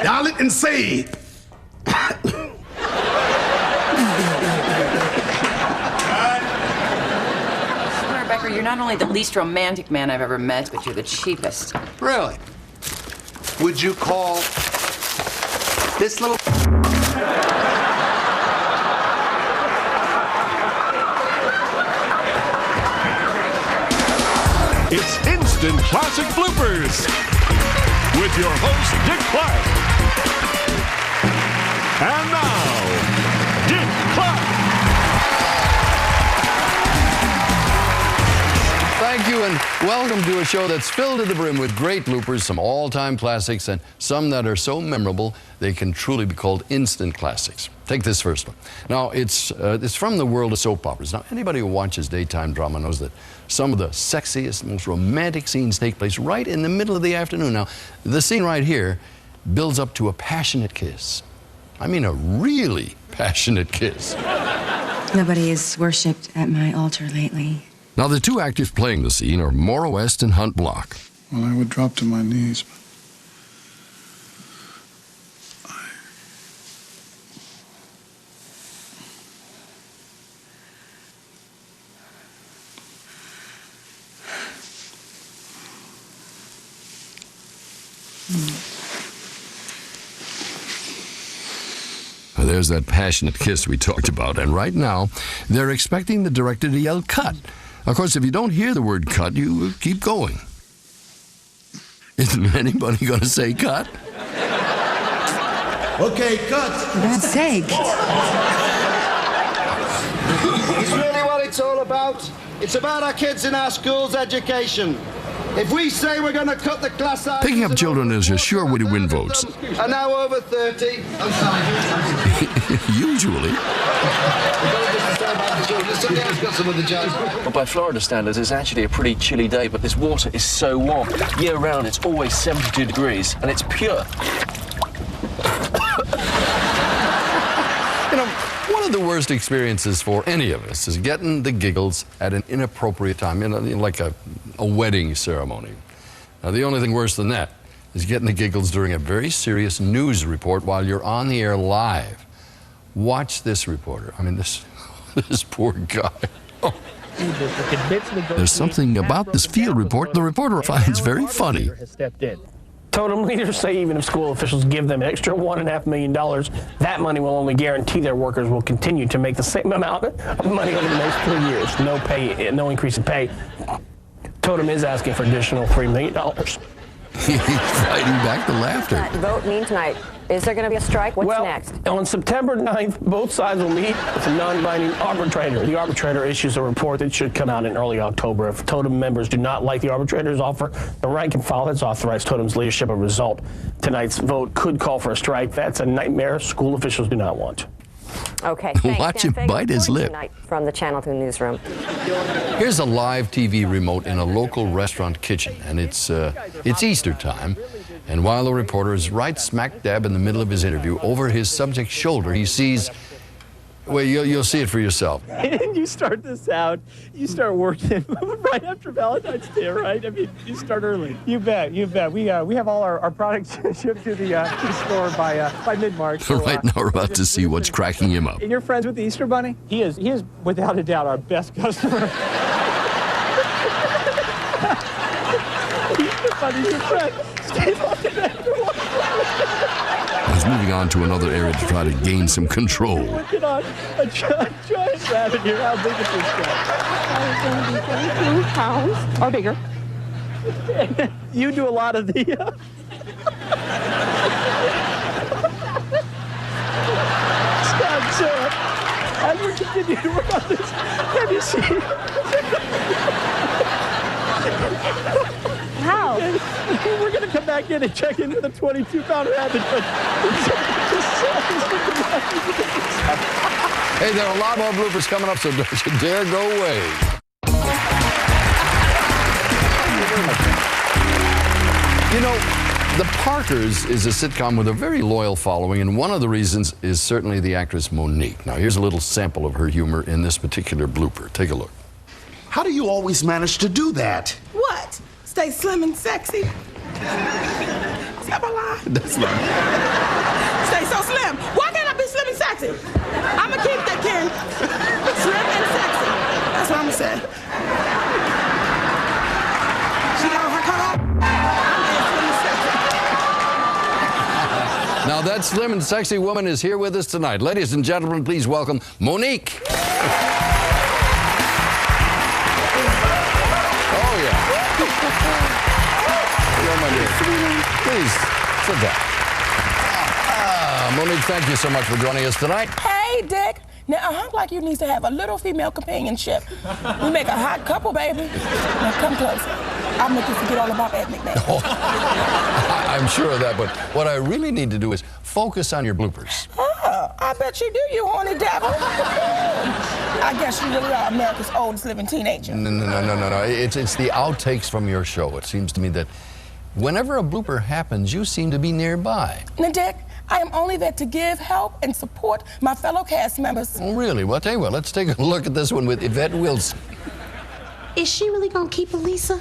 Dial it and say. Becker, you're not only the least romantic man I've ever met, but you're the cheapest. Really? Would you call this little... It's Instant Classic Bloopers with your host, Dick Clark. And now, Dick Clark. Thank you, and welcome to a show that's filled to the brim with great bloopers, some all-time classics, and some that are so memorable they can truly be called instant classics. Take this first one. Now, it's from the world of soap operas. Now, anybody who watches daytime drama knows that some of the sexiest, most romantic scenes take place right in the middle of the afternoon. Now, the scene right here builds up to a passionate kiss. I mean, a really passionate kiss. Nobody is worshipped at my altar lately. Now, the two actors playing the scene are Maura West and Hunt Block. Well, I would drop to my knees, but There's that passionate kiss we talked about, and right now, they're expecting the director to yell, "Cut!" Of course, if you don't hear the word cut, you keep going. Isn't anybody going to say cut? Okay, cut. For God's sake. It's really what it's all about. It's about our kids in our schools' education. If we say we're going to cut the class size... Picking up children is a sure way to win votes. Are now over 30. Usually. Well, by Florida standards, it's actually a pretty chilly day, but this water is so warm. Year-round, it's always 72 degrees, and it's pure. You know, one of the worst experiences for any of us is getting the giggles at an inappropriate time, you know, like a wedding ceremony. Now, the only thing worse than that is getting the giggles during a very serious news report while you're on the air live. Watch this reporter. I mean, this poor guy. Oh. There's something about this field report the reporter finds very funny. Totem leaders say even if school officials give them an extra $1.5 million, that money will only guarantee their workers will continue to make the same amount of money over the next 3 years. No pay, no increase in pay. Totem is asking for additional $3 million. He's fighting back the laughter. What does that vote mean tonight? Is there going to be a strike? What's next? On September 9th, both sides will meet with a non-binding arbitrator. The arbitrator issues a report that should come out in early October. If Totem members do not like the arbitrator's offer, the rank and file that's authorized Totem's leadership a result. Tonight's vote could call for a strike. That's a nightmare school officials do not want. Okay, thanks. Watch him bite his lip. From the Channel 2 newsroom. Here's a live TV remote in a local restaurant kitchen, and it's Easter time. And while the reporter is right smack dab in the middle of his interview, over his subject's shoulder, he sees, well, you'll see it for yourself. And you start this out, you start working right after Valentine's Day, right? I mean, you start early. You bet, you bet. We have all our products shipped to the store by mid-March. So, right now we're about to see what's cracking him up. And you're friends with the Easter Bunny? He is without a doubt our best customer. Easter Bunny's your friend. Stay looking after one. He's moving on to another area to try to gain some control. Working on a giant rabbit here. How big is this guy? 22 pounds or bigger. You do a lot of the... Scott, as we continue to work on this, have you seen... How? We're going to come back in and check in with a 22-pound rabbit, but... Hey, there are a lot more bloopers coming up, so don't you dare go away. You know, The Parkers is a sitcom with a very loyal following, and one of the reasons is certainly the actress Monique. Now, here's a little sample of her humor in this particular blooper. Take a look. How do you always manage to do that? What? Stay slim and sexy? have a line? That's not. Stay so slim. Why can't I be slim and sexy? I'ma keep that, Ken. Slim and sexy. That's what I'ma say. She got her cut off. Now that slim and sexy woman is here with us tonight. Ladies and gentlemen, please welcome Monique. Oh, yeah. Hello, my dear. Please, sit down. Monique, thank you so much for joining us tonight. Hey, Dick. Now, a hunk like you needs to have a little female companionship. We make a hot couple, baby. Now, come closer. I'll make you forget all about Ed McMahon. Oh, I'm sure of that, but what I really need to do is focus on your bloopers. Oh, I bet you do, you horny devil. I guess you really are America's oldest living teenager. No. It's the outtakes from your show. It seems to me that whenever a blooper happens, you seem to be nearby. Now, Dick, I am only there to give help and support my fellow cast members. Oh, really? Well, tell you what, let's take a look at this one with Yvette Wilson. Is she really gonna keep Elisa?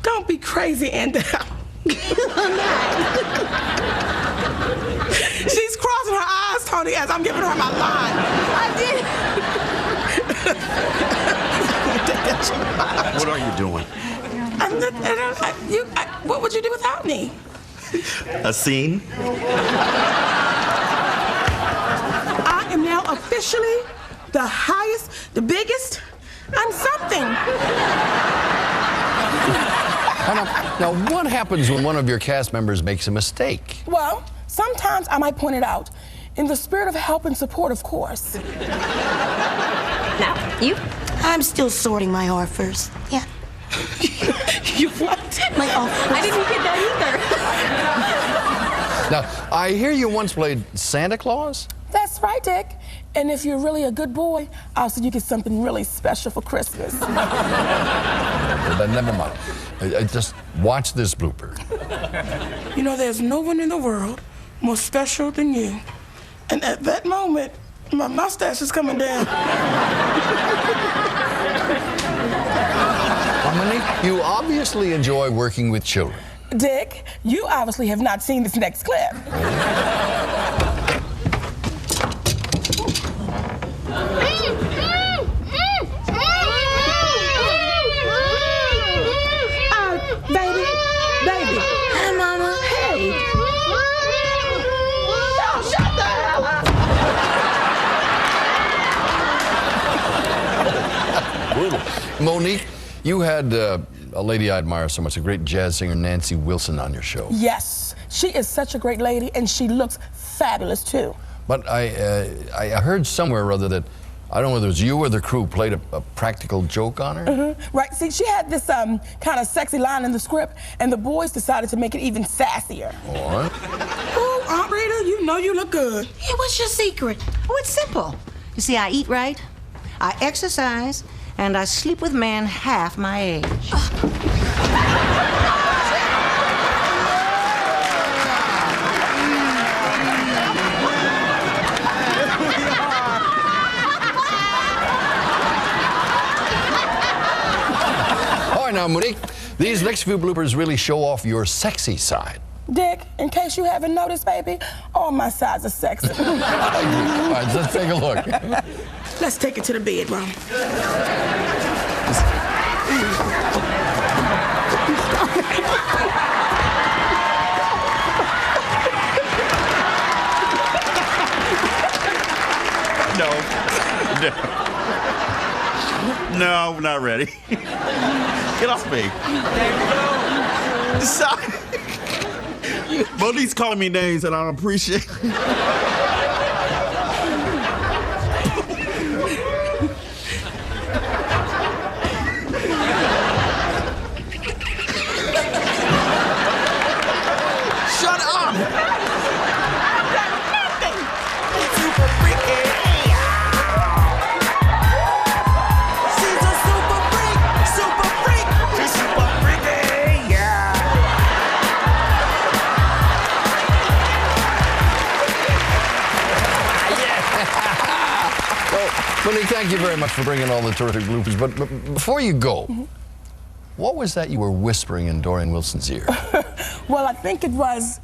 Don't be crazy, and I'm not. She's crossing her eyes, Tony, as I'm giving her my line. I did. What are you doing? What would you do without me? A scene? I am now officially the highest, the biggest. I'm something. Now, what happens when one of your cast members makes a mistake? Well, sometimes I might point it out. In the spirit of help and support, of course. Now, you? I'm still sorting my offers. Yeah. You what? My offers. I didn't get that either. Now, I hear you once played Santa Claus? That's right, Dick. And if you're really a good boy, I'll see you get something really special for Christmas. But never mind. Just watch this blooper. You know, there's no one in the world more special than you. And at that moment, my mustache is coming down. Monique, you obviously enjoy working with children. Dick, you obviously have not seen this next clip. Baby. Hi, Mama. Hey. Oh, shut the hell up. Monique, you had a lady I admire so much, a great jazz singer, Nancy Wilson, on your show. Yes, she is such a great lady, and she looks fabulous, too. But I heard somewhere or other that, I don't know whether it was you or the crew, played a practical joke on her? Mm-hmm. Right, see, she had this kind of sexy line in the script, and the boys decided to make it even sassier. What? Oh, Aunt Rita, you know you look good. Hey, what's your secret? Oh, it's simple. You see, I eat right, I exercise, and I sleep with men half my age. All right, now, Monique, these next few bloopers really show off your sexy side. Dick, in case you haven't noticed, baby, all my sides are sexy. All right, let's take a look. Let's take it to the bedroom. No, we're not ready. Get off me. Sorry. Monique's calling me names and I don't appreciate it. Shut up! Super freaky. She's a super freak. Super freak. She's super freaky. Yeah. Well, Monique, thank you very much for bringing all the terrific bloopers. But before you go, what was that you were whispering in Dorian Wilson's ear? Well, I think it was,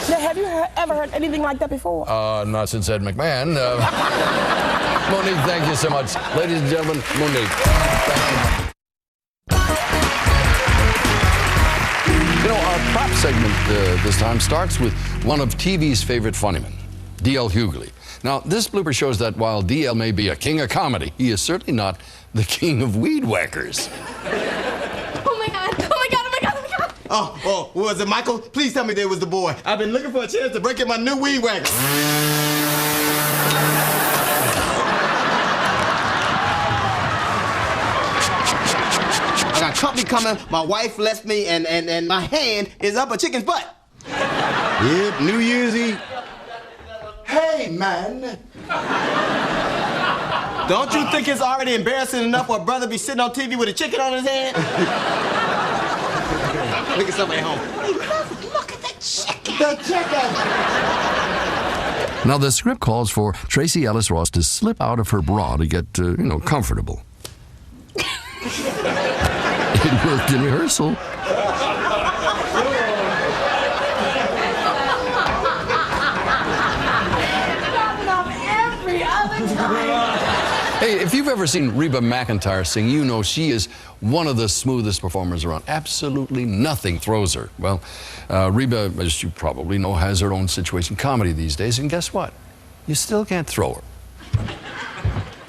Now, have you ever heard anything like that before? Not since Ed McMahon. Monique, thank you so much. Ladies and gentlemen, Monique. Thank you. You know, our prop segment this time starts with one of TV's favorite funnymen, D.L. Hughley. Now, this blooper shows that while D.L. may be a king of comedy, he is certainly not the king of weed whackers. Oh, was it Michael? Please tell me there was the boy. I've been looking for a chance to break in my new weed whacker. I got company coming. My wife left me, and my hand is up a chicken's butt. Yep, New Year's Eve. Hey, man. Don't you think it's already embarrassing enough for a brother to be sitting on TV with a chicken on his hand? Look at somebody at home. Look at the chicken. The chicken. Now, the script calls for Tracy Ellis Ross to slip out of her bra to get, comfortable. It worked in rehearsal. Every other time. Hey, if you've ever seen Reba McEntire sing, you know she is one of the smoothest performers around. Absolutely nothing throws her. Well, Reba, as you probably know, has her own situation comedy these days, and guess what? You still can't throw her.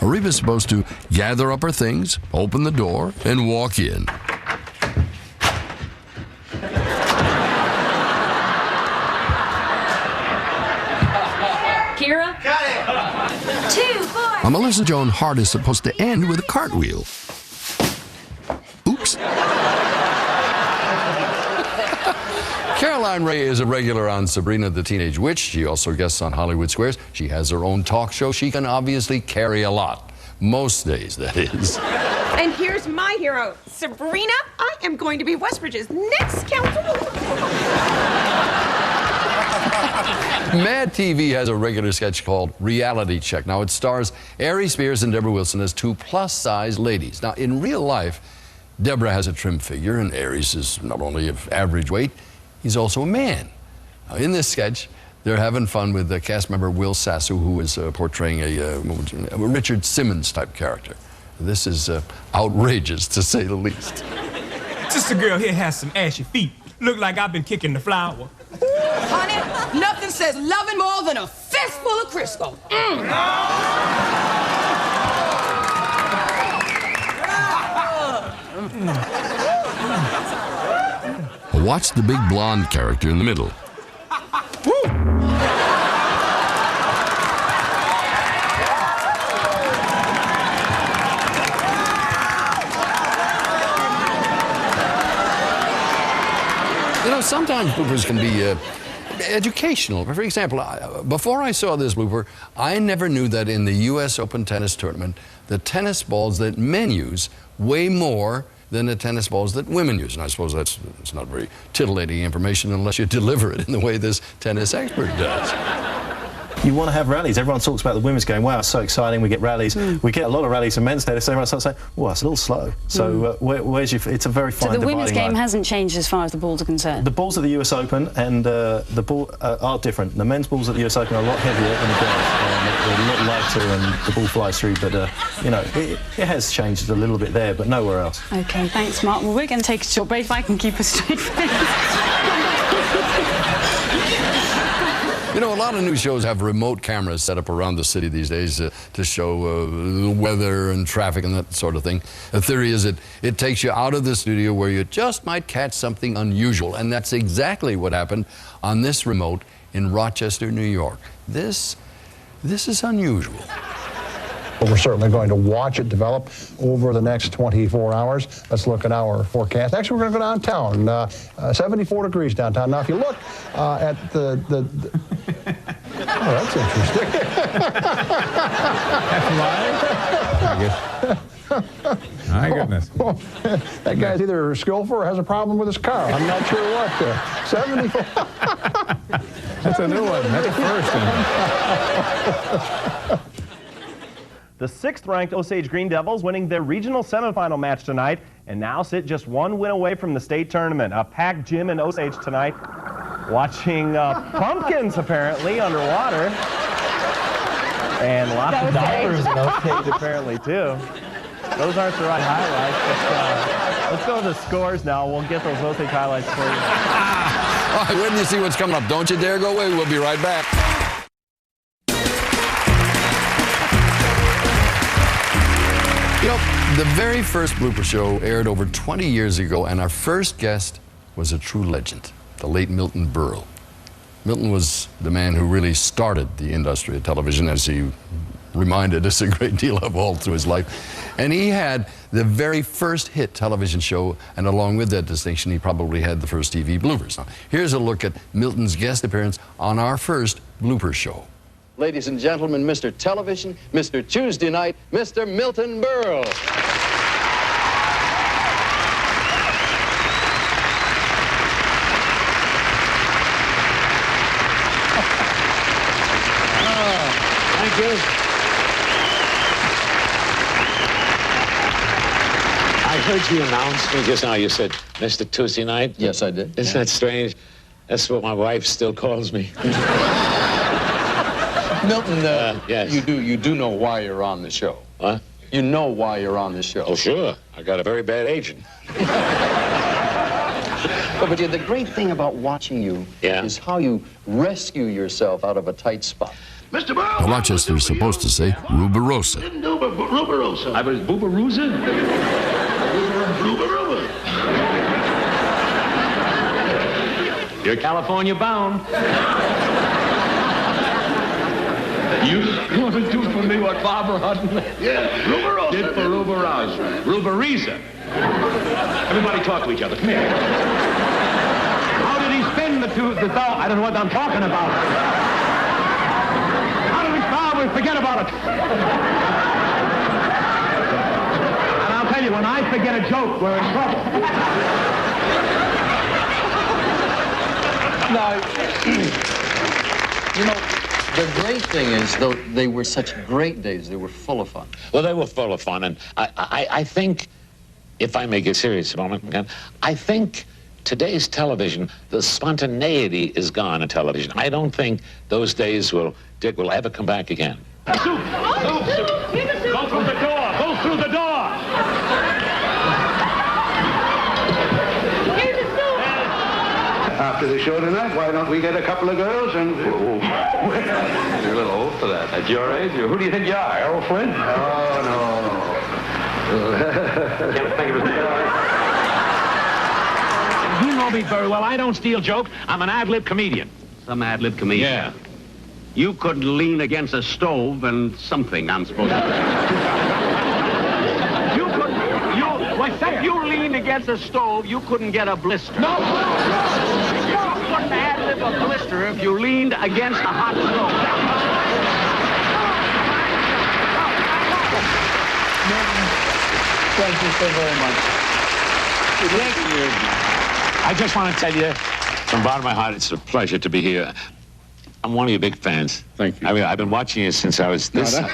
Reba's supposed to gather up her things, open the door, and walk in. Kira? Got it. 2, 4. Now, Melissa Joan Hart is supposed to end with a cartwheel. Oops. Caroline Rhea is a regular on Sabrina the Teenage Witch. She also guests on Hollywood Squares. She has her own talk show. She can obviously carry a lot. Most days, that is. And here's my hero, Sabrina. I am going to be Westbridge's next councilwoman. Mad TV has a regular sketch called Reality Check. Now, it stars Ari Spears and Deborah Wilson as two plus-size ladies. Now, in real life, Deborah has a trim figure, and Aries is not only of average weight, he's also a man. Now, in this sketch, they're having fun with the cast member Will Sasso, who is portraying a Richard Simmons-type character. This is outrageous, to say the least. Sister girl here has some ashy feet. Look like I've been kicking the flower. Honey, nothing says loving more than a fistful of Crisco. Watch the big blonde character in the middle. You know, sometimes bloopers can be educational. For example, before I saw this blooper, I never knew that in the U.S. Open tennis tournament, the tennis balls that men use weigh more than the tennis balls that women use. And I suppose it's not very titillating information unless you deliver it in the way this tennis expert does. You want to have rallies. Everyone talks about the women's game. Wow, it's so exciting. We get rallies. We get a lot of rallies in men's tennis. Everyone starts saying, well, it's a little slow. So where's your... It's a very fine dividing line. So the women's game hasn't changed as far as the balls are concerned? The balls at the US Open and the ball are different. The men's balls at the US Open are a lot heavier than the girls. They're a lot lighter and the ball flies through. But, you know, it has changed a little bit there, but nowhere else. OK, thanks, Mark. Well, we're going to take a short break if I can keep a straight face. You know, a lot of new shows have remote cameras set up around the city these days to show the weather and traffic and that sort of thing. The theory is it takes you out of the studio where you just might catch something unusual, and that's exactly what happened on this remote in Rochester, New York. This is unusual. We're certainly going to watch it develop over the next 24 hours. Let's look at our forecast. Actually, we're going to go downtown. 74 degrees downtown. Now, if you look at the oh, that's interesting. That's my goodness. That guy's either skillful or has a problem with his car. I'm not sure what. 74. That's a new one. That's a first. The 6th-ranked Osage Green Devils winning their regional semifinal match tonight and now sit just one win away from the state tournament. A packed gym in Osage tonight, watching pumpkins apparently underwater. And lots of divers in Osage apparently too. Those aren't the right highlights, but let's go to the scores now. We'll get those Osage highlights for you. All right, wait till you see what's coming up. Don't you dare go away. We'll be right back. You know, the very first Blooper Show aired over 20 years ago, and our first guest was a true legend, the late Milton Berle. Milton was the man who really started the industry of television, as he reminded us a great deal of all through his life. And he had the very first hit television show, and along with that distinction, he probably had the first TV bloopers. Now, here's a look at Milton's guest appearance on our first Blooper Show. Ladies and gentlemen, Mr. Television, Mr. Tuesday Night, Mr. Milton Berle. Thank you. I heard you announce me just now. You said, Mr. Tuesday Night? Yes, I did. Isn't that strange? That's what my wife still calls me. Milton, yes. you do know why you're on the show. What? You know why you're on the show. Oh, sure. I got a very bad agent. But the great thing about watching you is how you rescue yourself out of a tight spot. Mr. Berle! Rochester is supposed to say Ruberosa. Ruberosa. I was Boobaroosa? Boobaroosa. You're California bound. You want to do for me what Barbara Hutton did for Ruberosa. Ruberiza. Everybody talk to each other. Come here. How did he spin the thou? I don't know what I'm talking about. How did he spell? Forget about it. And I'll tell you, when I forget a joke, we're in trouble. Now, you know, the great thing is, though, they were such great days. They were full of fun. Well, they were full of fun, and I think, if I may get serious a moment again, I think today's television, the spontaneity is gone in television. I don't think those days will ever come back again. Soup! Soup! Go through the door! Go through the door! Here's the soup! After the show tonight, why don't we get a couple of girls and... You're a little old for that. At your age, who do you think you are, Errol Flynn? Oh, no. Thank you, Mr. You know me very well. I don't steal jokes. I'm an ad-lib comedian. Some ad-lib comedian? Yeah. You could lean against a stove and something I'm supposed to If you leaned against a stove, you couldn't get a blister. No! You couldn't ad-lib a blister if you leaned against a hot stove. Thank you so very much. Thank you. I just want to tell you, from the bottom of my heart, it's a pleasure to be here. I'm one of your big fans. Thank you. I mean, I've been watching you since I was this. No,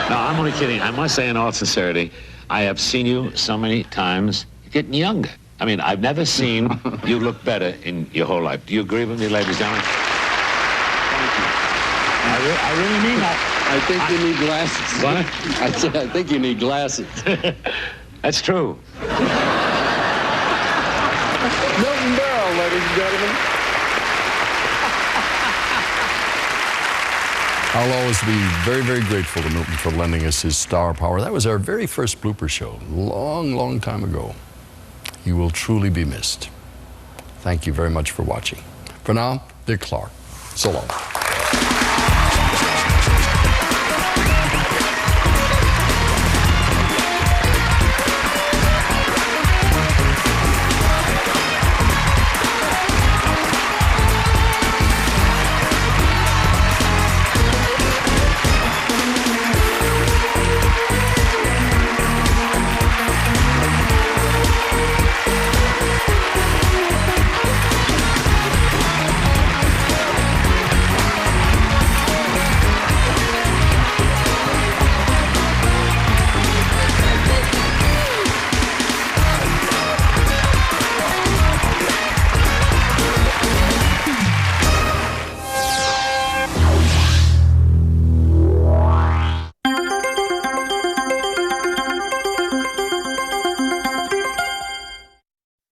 I'm only kidding. I must say in all sincerity, I have seen you so many times. You're getting younger. I mean, I've never seen you look better in your whole life. Do you agree with me, ladies and gentlemen? Thank you. I really mean that. I think you need glasses. What? I said, I think you need glasses. That's true. Milton Berle, ladies and gentlemen. I'll always be very, very grateful to Milton for lending us his star power. That was our very first Blooper Show, long, long time ago. You will truly be missed. Thank you very much for watching. For now, Dick Clark. So long.